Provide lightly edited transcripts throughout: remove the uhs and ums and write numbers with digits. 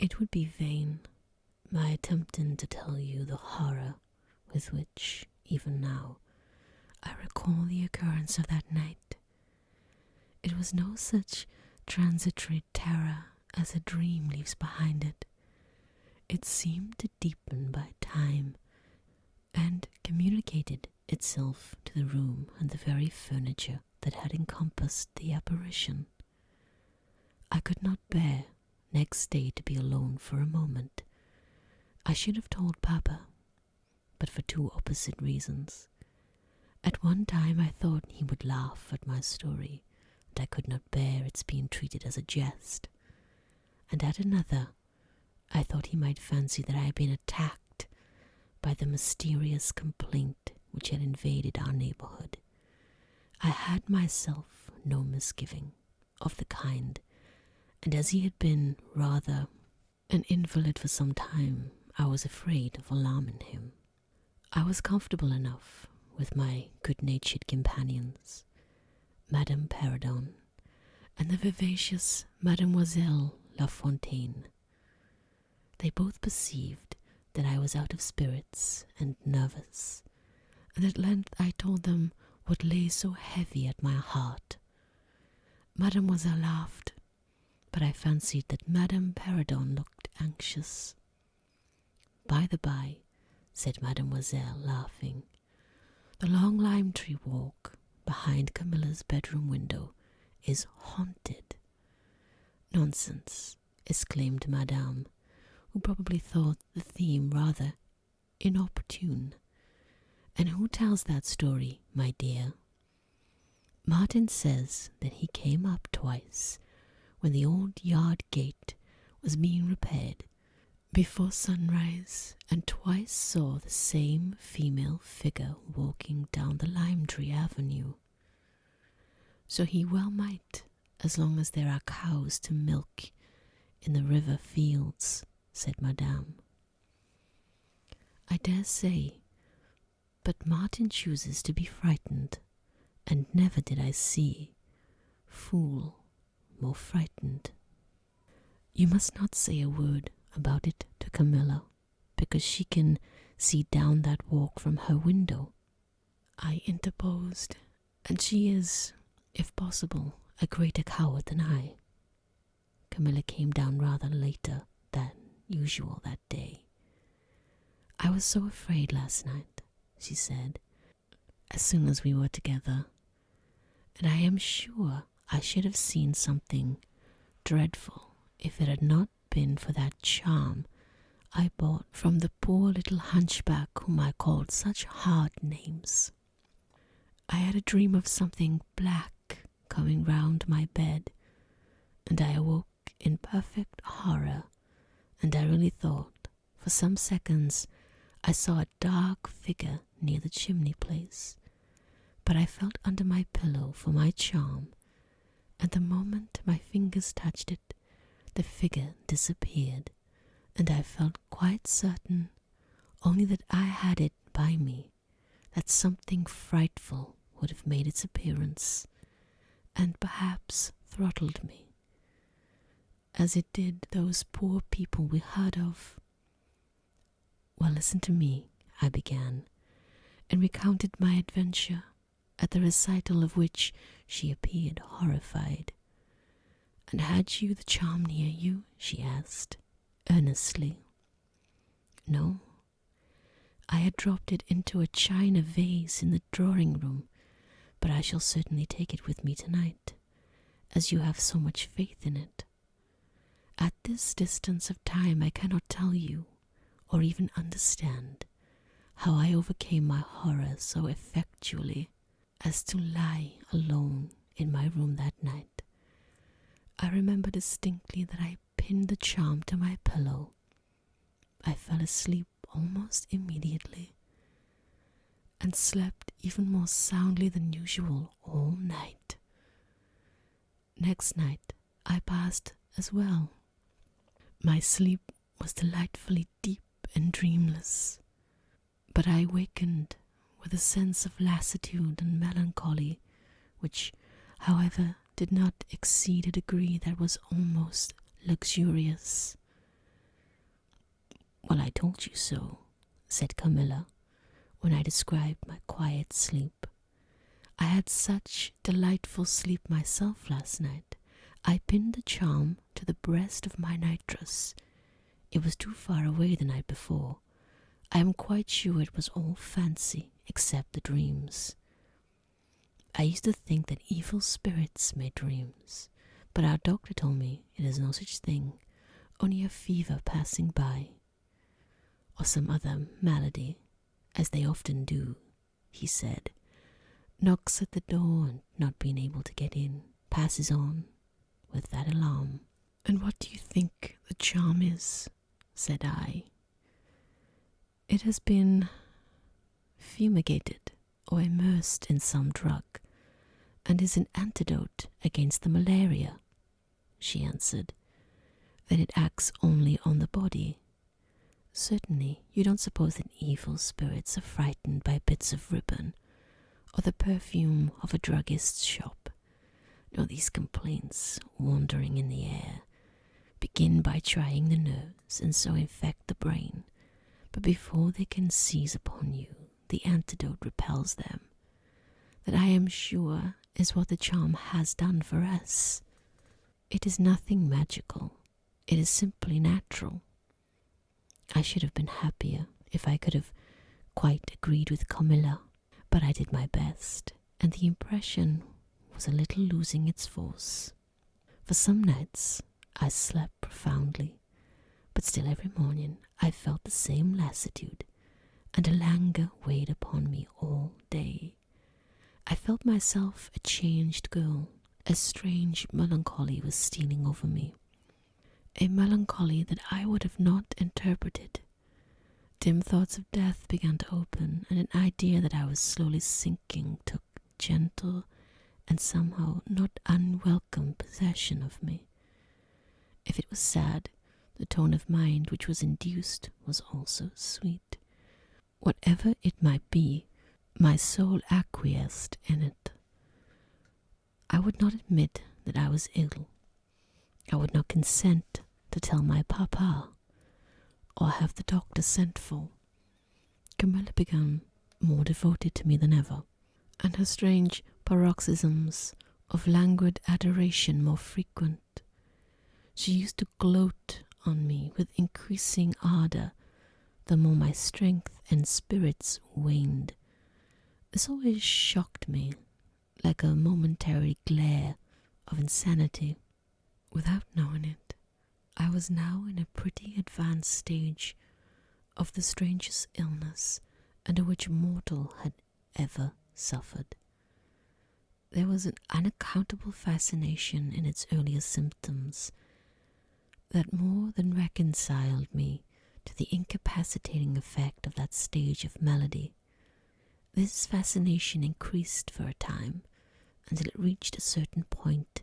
It would be vain my attempting to tell you the horror with which, even now, I recall the occurrence of that night. It was no such transitory terror as a dream leaves behind it. It seemed to deepen by time and communicated itself to the room and the very furniture that had encompassed the apparition. I could not bear next day to be alone for a moment. I should have told Papa, but for two opposite reasons. At one time I thought he would laugh at my story, and I could not bear its being treated as a jest. And at another, I thought he might fancy that I had been attacked by the mysterious complaint which had invaded our neighborhood. I had myself no misgiving of the kind, and as he had been rather an invalid for some time, I was afraid of alarming him. I was comfortable enough with my good-natured companions, Madame Perrodon and the vivacious Mademoiselle La Fontaine. They both perceived that I was out of spirits and nervous, and at length I told them what lay so heavy at my heart. Mademoiselle laughed, but I fancied that Madame Perrodon looked anxious. "By the by," said Mademoiselle, laughing, "the long lime tree walk behind Camilla's bedroom window is haunted." "Nonsense," exclaimed Madame, who probably thought the theme rather inopportune. "And who tells that story, my dear?" "Martin says that he came up twice when the old yard gate was being repaired before sunrise, and twice saw the same female figure walking down the lime tree avenue." "So he well might, as long as there are cows to milk in the river fields," said Madame. "I dare say, but Martin chooses to be frightened, and never did I see fool more frightened." "You must not say a word about it to Carmilla, because she can see down that walk from her window," I interposed, "and she is, if possible, a greater coward than I." Carmilla came down rather later than usual that day. "I was so afraid last night," she said, as soon as we were together, "and I am sure I should have seen something dreadful if it had not been for that charm I bought from the poor little hunchback whom I called such hard names. I had a dream of something black coming round my bed, and I awoke in perfect horror, and I really thought, for some seconds, I saw a dark figure near the chimney place, but I felt under my pillow for my charm, and the moment my fingers touched it, the figure disappeared, and I felt quite certain, only that I had it by me, that something frightful would have made its appearance, and perhaps throttled me, as it did those poor people we heard of. "Well, listen to me," I began, and recounted my adventure, at the recital of which she appeared horrified. "And had you the charm near you?" she asked, earnestly. "No. I had dropped it into a china vase in the drawing-room, but I shall certainly take it with me tonight, as you have so much faith in it. At this distance of time I cannot tell you, or even understand, how I overcame my horror so effectually as to lie alone in my room that night. I remember distinctly that I pinned the charm to my pillow. I fell asleep almost immediately, and slept even more soundly than usual all night. Next night I passed as well. My sleep was delightfully deep and dreamless, but I wakened with a sense of lassitude and melancholy, which, however, did not exceed a degree that was almost luxurious. "Well, I told you so," said Carmilla, when I described my quiet sleep. "I had such delightful sleep myself last night. I pinned the charm to the breast of my nightdress. It was too far away the night before. I am quite sure it was all fancy, except the dreams. I used to think that evil spirits made dreams, but our doctor told me it is no such thing, only a fever passing by, or some other malady, as they often do," he said. "Knocks at the door and not being able to get in, passes on with that alarm." "And what do you think the charm is?" said I. "It has been fumigated or immersed in some drug, and is an antidote against the malaria," she answered. "Then it acts only on the body. Certainly you don't suppose that evil spirits are frightened by bits of ribbon or the perfume of a druggist's shop. No, these complaints, wandering in the air, begin by trying the nerves and so infect the brain, but before they can seize upon you, the antidote repels them. That, I am sure, is what the charm has done for us. It is nothing magical. It is simply natural. I should have been happier if I could have quite agreed with Carmilla, but I did my best, and the impression was a little losing its force. For some nights I slept profoundly, but still every morning I felt the same lassitude, and a languor weighed upon me all day. I felt myself a changed girl. A strange melancholy was stealing over me, a melancholy that I would have not interpreted. Dim thoughts of death began to open, and an idea that I was slowly sinking took gentle and somehow not unwelcome possession of me. If it was sad, the tone of mind which was induced was also sweet. Whatever it might be, my soul acquiesced in it. I would not admit that I was ill. I would not consent to tell my papa, or have the doctor sent for. Carmilla began more devoted to me than ever, and her strange paroxysms of languid adoration more frequent. She used to gloat on me with increasing ardor the more my strength and spirits waned. This always shocked me, like a momentary glare of insanity. Without knowing it, I was now in a pretty advanced stage of the strangest illness under which mortal had ever suffered. There was an unaccountable fascination in its earlier symptoms that more than reconciled me to the incapacitating effect of that stage of malady. This fascination increased for a time until it reached a certain point,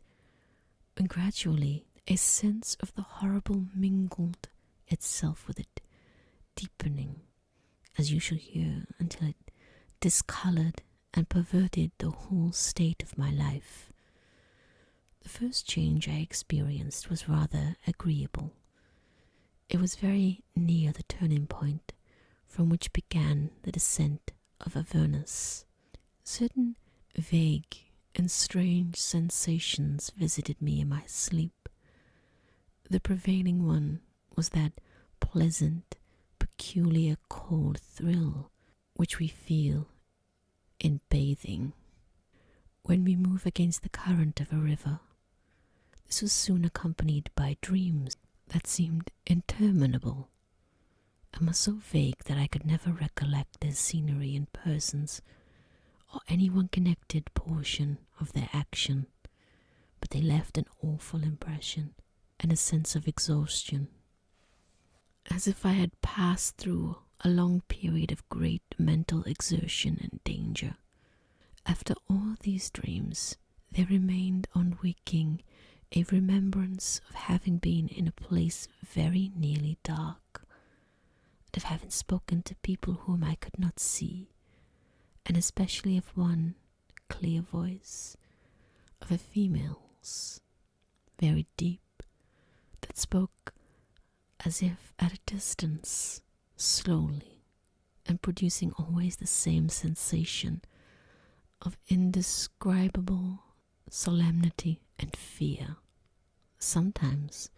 and gradually a sense of the horrible mingled itself with it, deepening, as you shall hear, until it discolored and perverted the whole state of my life. The first change I experienced was rather agreeable. It was very near the turning point from which began the descent of Avernus. Certain vague and strange sensations visited me in my sleep. The prevailing one was that pleasant, peculiar cold thrill which we feel in bathing when we move against the current of a river. This was soon accompanied by dreams that seemed interminable, and were so vague that I could never recollect their scenery and persons, or any one connected portion of their action, but they left an awful impression and a sense of exhaustion, as if I had passed through a long period of great mental exertion and danger. After all these dreams, there remained on waking a remembrance of having been in a place very nearly dark, and of having spoken to people whom I could not see, and especially of one clear voice, of a female's, very deep, that spoke as if at a distance, slowly, and producing always the same sensation of indescribable solemnity and fear. Sometimes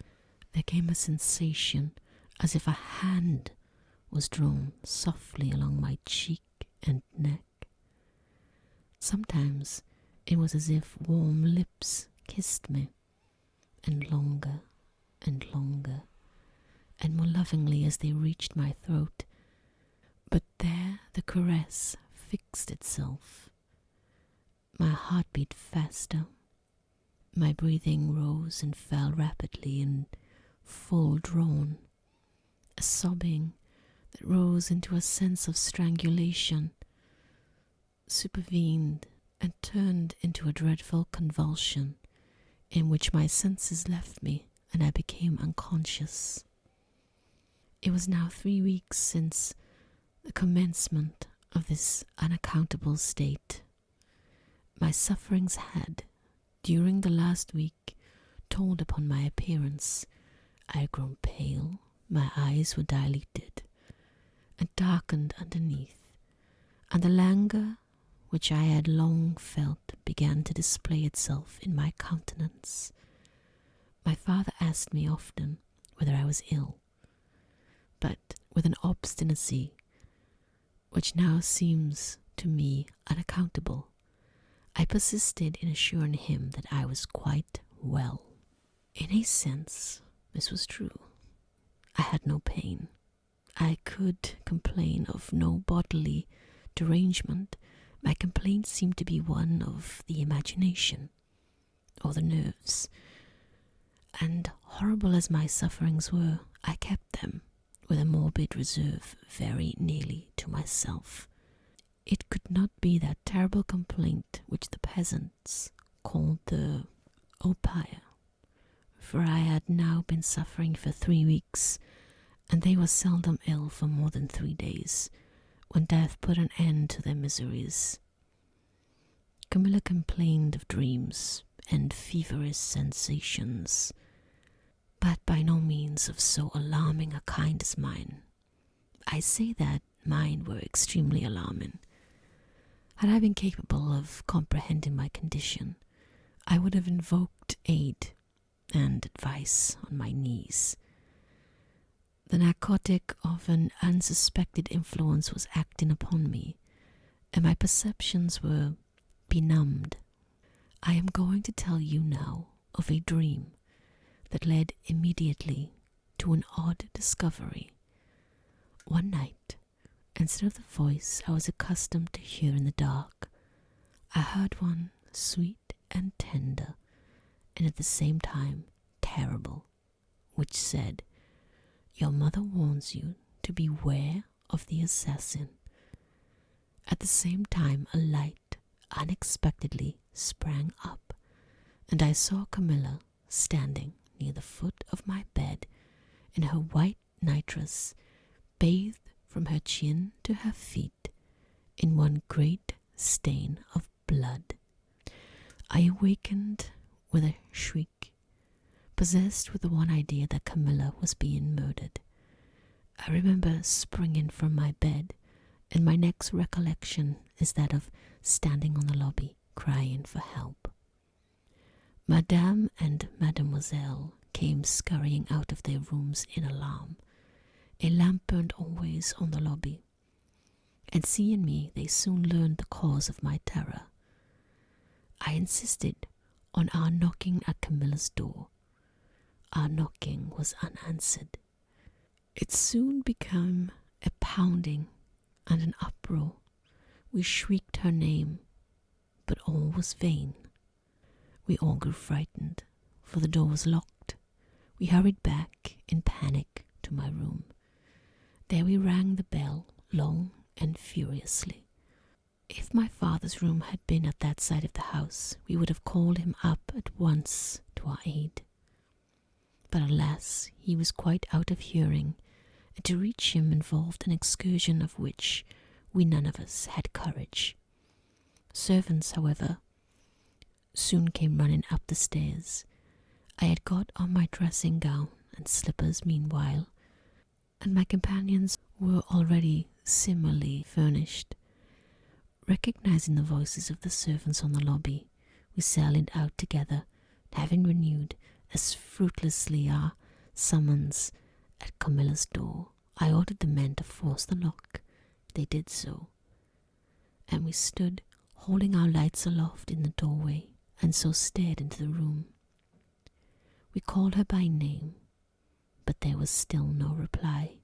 there came a sensation as if a hand was drawn softly along my cheek and neck. Sometimes it was as if warm lips kissed me, and longer and longer, and more lovingly as they reached my throat. But there the caress fixed itself. My heart beat faster. My breathing rose and fell rapidly and full drawn. A sobbing that rose into a sense of strangulation supervened and turned into a dreadful convulsion in which my senses left me and I became unconscious. It was now 3 weeks since the commencement of this unaccountable state. My sufferings had, during the last week, told upon my appearance. I had grown pale, my eyes were dilated and darkened underneath, and the languor which I had long felt began to display itself in my countenance. My father asked me often whether I was ill, but with an obstinacy which now seems to me unaccountable, I persisted in assuring him that I was quite well. In a sense, this was true. I had no pain. I could complain of no bodily derangement. My complaint seemed to be one of the imagination or the nerves, and horrible as my sufferings were, I kept them with a morbid reserve very nearly to myself. It could not be that terrible complaint which the peasants called the opium, for I had now been suffering for 3 weeks, and they were seldom ill for more than 3 days, when death put an end to their miseries. Carmilla complained of dreams and feverish sensations, but by no means of so alarming a kind as mine. I say that mine were extremely alarming. Had I been capable of comprehending my condition, I would have invoked aid and advice on my knees. The narcotic of an unsuspected influence was acting upon me, and my perceptions were benumbed. I am going to tell you now of a dream that led immediately to an odd discovery. One night, instead of the voice I was accustomed to hear in the dark, I heard one sweet and tender, and at the same time terrible, which said, "Your mother warns you to beware of the assassin." At the same time a light unexpectedly sprang up, and I saw Carmilla standing near the foot of my bed in her white nightdress, bathed from her chin to her feet in one great stain of blood. I awakened with a shriek, possessed with the one idea that Carmilla was being murdered. I remember springing from my bed, and my next recollection is that of standing on the lobby crying for help. Madame and Mademoiselle came scurrying out of their rooms in alarm. A lamp burned always on the lobby, and seeing me, they soon learned the cause of my terror. I insisted on our knocking at Carmilla's door. Our knocking was unanswered. It soon became a pounding and an uproar. We shrieked her name, but all was vain. We all grew frightened, for the door was locked. We hurried back in panic to my room. There we rang the bell long and furiously. If my father's room had been at that side of the house, we would have called him up at once to our aid. But alas, he was quite out of hearing, and to reach him involved an excursion of which we none of us had courage. Servants, however, soon came running up the stairs. I had got on my dressing gown and slippers meanwhile, and my companions were already similarly furnished. Recognizing the voices of the servants on the lobby, we sallied out together, having renewed as fruitlessly our summons at Carmilla's door. I ordered the men to force the lock. They did so, and we stood holding our lights aloft in the doorway, and so stared into the room. We called her by name, but there was still no reply.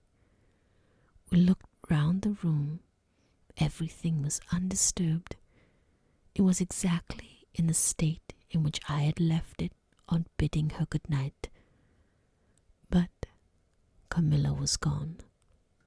We looked round the room. Everything was undisturbed. It was exactly in the state in which I had left it on bidding her good night. But Carmilla was gone.